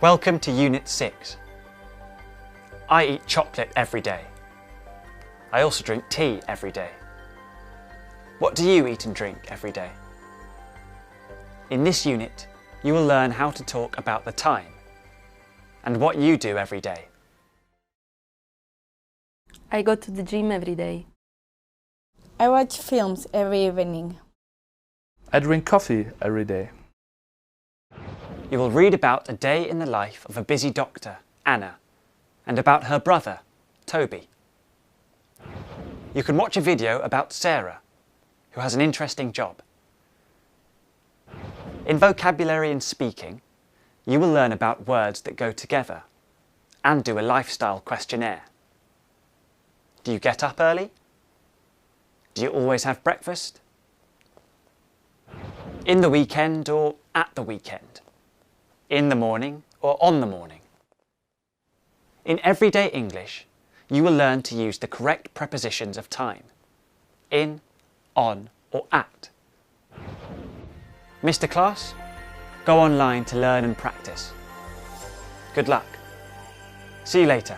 Welcome to Unit 6. I eat chocolate every day. I also drink tea every day. What do you eat and drink every day? In this unit, you will learn how to talk about the time and what you do every day. I go to the gym every day. I watch films every evening. I drink coffee every day. You will read about a day in the life of a busy doctor, Anna, and about her brother, Toby. You can watch a video about Sarah, who has an interesting job. In vocabulary and speaking, you will learn about words that go together and do a lifestyle questionnaire. Do you get up early? Do you always have breakfast? In the weekend or at the weekend? In the morning or on the morning? In everyday English, you will learn to use the correct prepositions of time: in, on or at. Missed a class? Go online to learn and practice. Good luck. See you later.